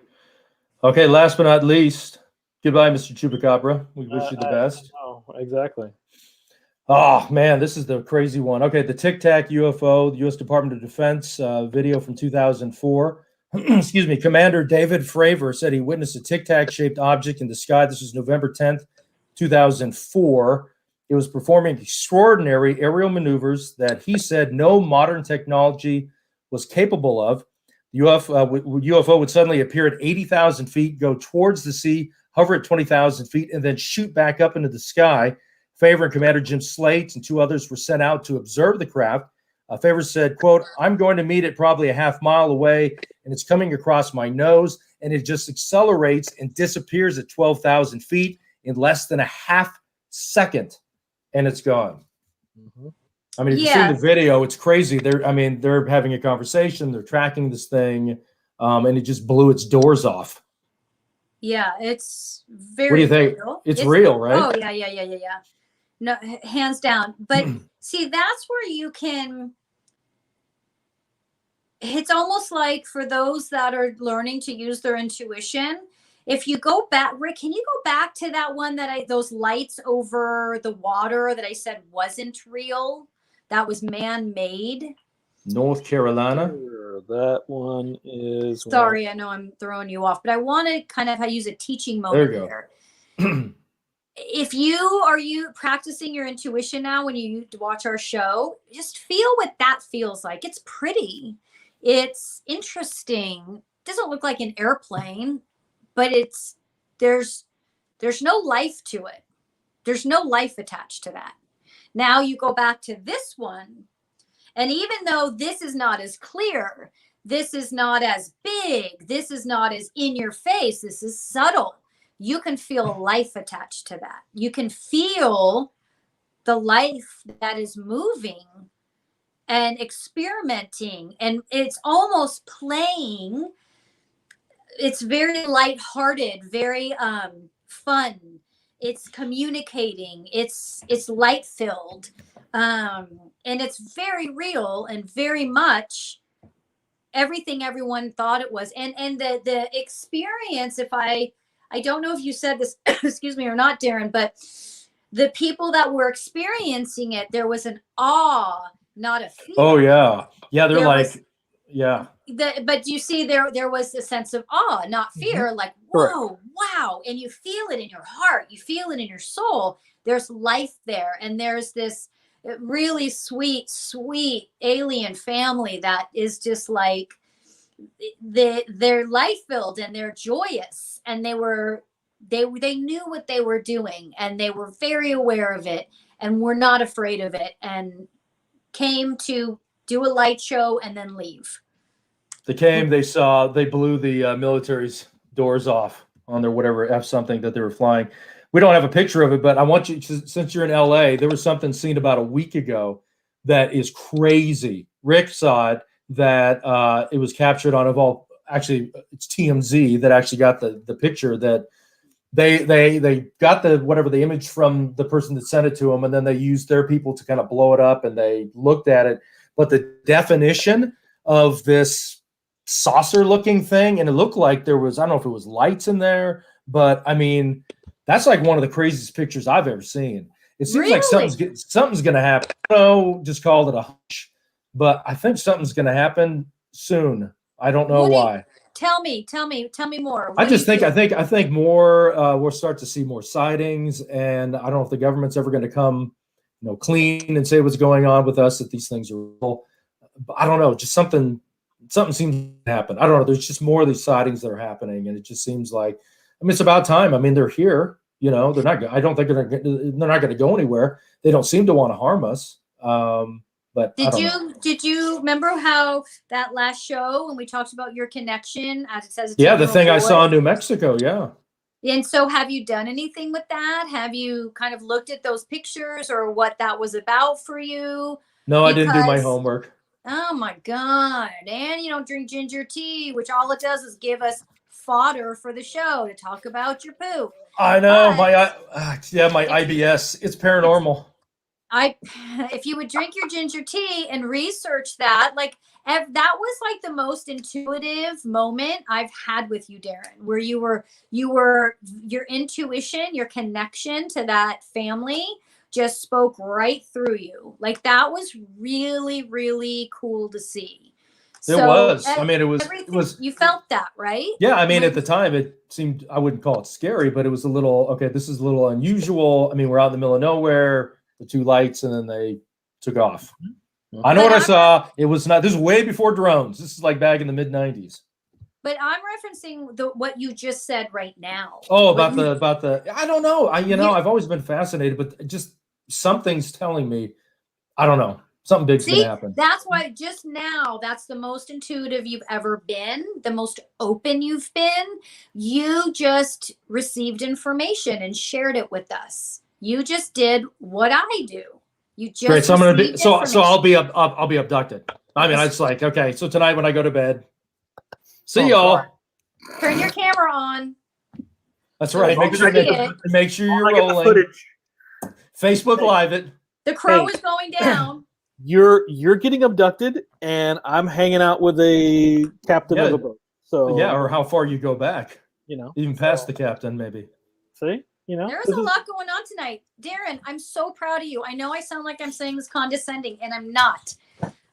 Last but not least, goodbye, Mr. Chupacabra. We wish you the best. Oh, exactly. Oh, man, this is the crazy one. Okay, the Tic Tac UFO, the U.S. Department of Defense video from 2004. Excuse me. Commander David Fravor said he witnessed a Tic Tac shaped object in the sky. This was November 10th, 2004. It was performing extraordinary aerial maneuvers that he said no modern technology was capable of. The UFO would suddenly appear at 80,000 feet, go towards the sea, hover at 20,000 feet, and then shoot back up into the sky. Favor and Commander Jim Slate and two others were sent out to observe the craft. Favor said, quote, "I'm going to meet it probably a half mile away, and it's coming across my nose, and it just accelerates and disappears at 12,000 feet in less than a half second, and it's gone." Mm-hmm. I mean, if you've seen the video, it's crazy. They're having a conversation, they're tracking this thing, and it just blew its doors off. Yeah, it's very. What do you think? Real. It's real, right? Oh yeah. No, hands down. But see, that's where you can. It's almost like for those that are learning to use their intuition. If you go back, Rick, can you go back to that one those lights over the water that I said wasn't real? That was man-made. North Carolina. That one is. Sorry, I know I'm throwing you off, but I want to kind of use a teaching moment there. If you practicing your intuition now when you watch our show, just feel what that feels like. It's pretty. It's interesting. It doesn't look like an airplane, but there's no life to it. There's no life attached to that. Now you go back to this one, and even though this is not as clear, this is not as big, this is not as in your face, this is subtle. You can feel life attached to that. You can feel the life that is moving and experimenting, and it's almost playing. It's very lighthearted, very fun. it's communicating, it's light filled, and it's very real and very much everything everyone thought it was. And the experience, if I don't know if you said this, excuse me, or not, Darren, but the people that were experiencing it, there was an awe, not a fear. Oh yeah, yeah. They're There like, was- yeah. But you see, there was a sense of awe, not fear. Like, whoa, wow, and you feel it in your heart, you feel it in your soul. There's life there, and there's this really sweet alien family that is just like they're life filled and they're joyous, and they knew what they were doing, and they were very aware of it, and were not afraid of it, and came to do a light show and then leave. They came, they saw, they blew the military's doors off on their whatever F something that they were flying. We don't have a picture of it, but I want you, since you're in LA, there was something seen about a week ago that is crazy. Rick saw it, that it was captured on actually it's TMZ that actually got the picture, that they got the image from the person that sent it to them, and then they used their people to kind of blow it up, and they looked at it. But the definition of this saucer looking thing, and it looked like there was, I don't know if it was lights in there, but I mean, that's like one of the craziest pictures I've ever seen. It seems like something's going to happen. I don't know, just called it a hunch, but I think something's going to happen soon. I don't know why. Tell me more. I think more. We'll start to see more sightings, and I don't know if the government's ever going to come, clean and say what's going on with us, that these things are real. But I don't know. Just something seems to happen. I don't know. There's just more of these sightings that are happening, and it just seems like, it's about time. I mean, they're here. They're not. I don't think they're not going to go anywhere. They don't seem to want to harm us. But did you remember how that last show when we talked about your connection, as it says? Yeah, the thing I saw in New Mexico. Yeah. And so, have you done anything with that? Have you kind of looked at those pictures or what that was about for you? No, I didn't do my homework. Oh my God. And you don't drink ginger tea, which all it does is give us fodder for the show to talk about your poop. I know. My IBS. It's paranormal. If you would drink your ginger tea and research that, that was like the most intuitive moment I've had with you, Darren, where your intuition, your connection to that family just spoke right through you. Like, that was really, really cool to see. It was. It was. You felt that, right? Yeah. At the time, it seemed, I wouldn't call it scary, but it was a little, okay, this is a little unusual. We're out in the middle of nowhere, the two lights, and then they took off. Mm-hmm. I know what I saw. It was not, this is way before drones. This is like back in the mid-90s. But I'm referencing what you just said right now. Oh, about the, I don't know. I've always been fascinated, but just something's telling me, I don't know. Something big's going to happen. That's why just now, that's the most intuitive you've ever been, the most open you've been. You just received information and shared it with us. You just did what I do. You just great. So I'm going to be so I'll be abducted. It's like, okay, so tonight when I go to bed, see y'all. Turn your camera on. That's right. Make sure you're rolling. Facebook Live it. The crow is going down. You're getting abducted, and I'm hanging out with a captain of a boat. So yeah, or how far you go back. Even past the captain, maybe. See, there's a lot going on tonight, Darren. I'm so proud of you. I know I sound like I'm saying this condescending, and I'm not.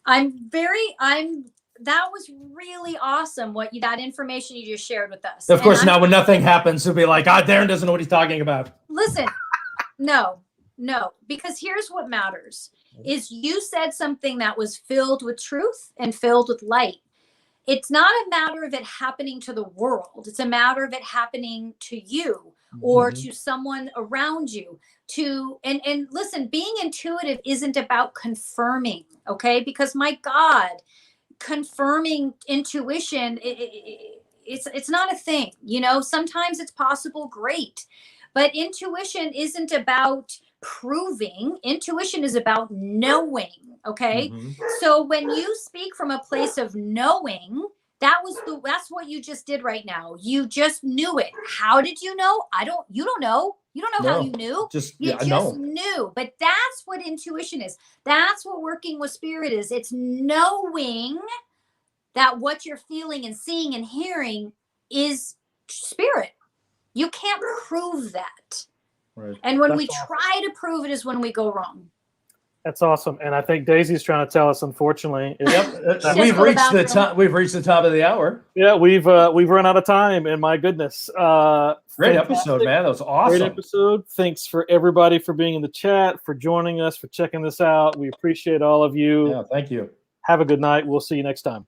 That was really awesome. That information you just shared with us. Of course, now when nothing happens, he'll be like, Darren doesn't know what he's talking about. Listen, no, because here's what matters. Is you said something that was filled with truth and filled with light. It's not a matter of it happening to the world. It's a matter of it happening to you or to someone around you. And listen, being intuitive isn't about confirming, okay? Because my God, confirming intuition, it's not a thing. Sometimes it's possible, great. But intuition isn't about proving. Intuition is about knowing, okay? So when you speak from a place of knowing, That's what you just did right now. You just knew it. How did you know? You don't know. You don't know how you knew. You just knew. But that's what intuition is. That's what working with spirit is. It's knowing that what you're feeling and seeing and hearing is spirit. You can't prove that. Right. And when we try to prove it is when we go wrong. That's awesome, and I think Daisy's trying to tell us. Unfortunately, we've reached the top. We've reached the top of the hour. Yeah, we've run out of time, and my goodness, great episode, man. That was awesome. Great episode. Thanks for everybody for being in the chat, for joining us, for checking this out. We appreciate all of you. Yeah, thank you. Have a good night. We'll see you next time.